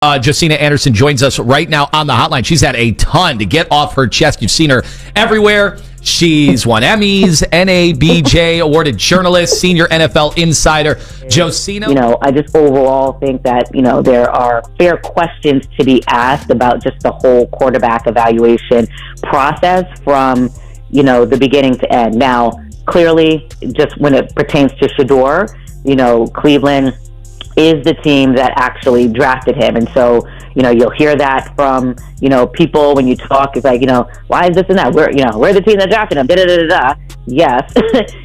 Josina Anderson joins us right now on the hotline. She's had a ton to get off her chest. You've seen her everywhere. She's won Emmys, NABJ awarded journalist, senior NFL insider. Josina. I just overall think that, there are fair questions to be asked about just the whole quarterback evaluation process from, the beginning to end. Now, clearly, just when it pertains to Shadeur, Cleveland is the team that actually drafted him. And so, you'll hear that from, people when you talk. It's like, why is this and that? We're the team that drafted him. Da-da-da-da-da. Yes,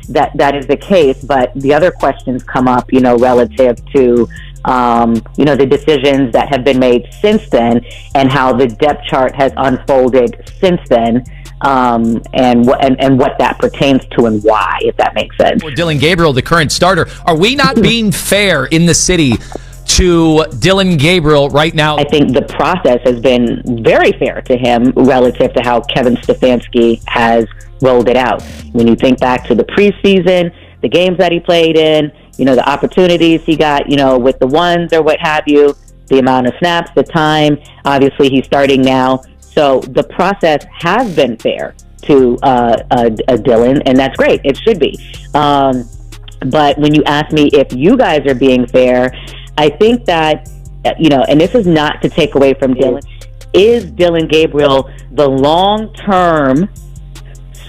that is the case. But the other questions come up, relative to, the decisions that have been made since then and how the depth chart has unfolded since then. And what that pertains to and why, if that makes sense. Dillon Gabriel, the current starter. Are we not being fair in the city to Dillon Gabriel right now? I think the process has been very fair to him relative to how Kevin Stefanski has rolled it out. When you think back to the preseason, the games that he played in, the opportunities he got, with the ones or what have you, the amount of snaps, the time, obviously he's starting now. So the process has been fair to Dillon, and that's great. It should be. But when you ask me if you guys are being fair, I think that, and this is not to take away from Dillon, is Dillon Gabriel the long-term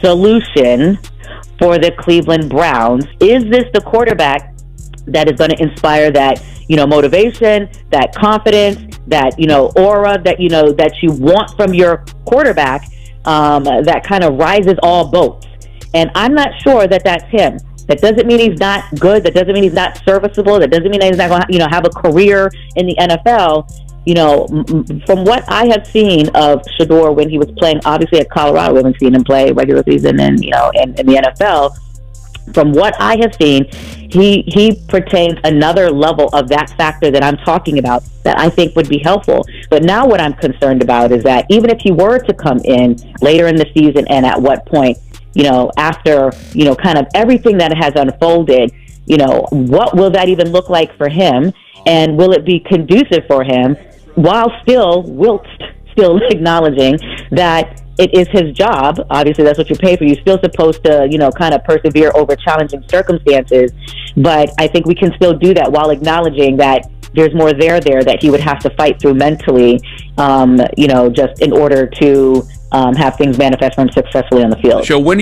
solution for the Cleveland Browns? Is this the quarterback that is going to inspire that, motivation, that confidence, that, aura that, that you want from your quarterback, that kind of rises all boats? And I'm not sure that that's him. That doesn't mean he's not good. That doesn't mean he's not serviceable. That doesn't mean that he's not going to, have a career in the NFL. From what I have seen of Shadeur when he was playing, obviously at Colorado, we haven't seen him play regular season and, in the NFL. From what I have seen, he pertains another level of that factor that I'm talking about that I think would be helpful. But now what I'm concerned about is that even if he were to come in later in the season and at what point, after, kind of everything that has unfolded, what will that even look like for him? And will it be conducive for him while still acknowledging that it is his job? Obviously, that's what you pay for. You're still supposed to, kind of persevere over challenging circumstances. But I think we can still do that while acknowledging that there's more there that he would have to fight through mentally, just in order to have things manifest for him successfully on the field. So when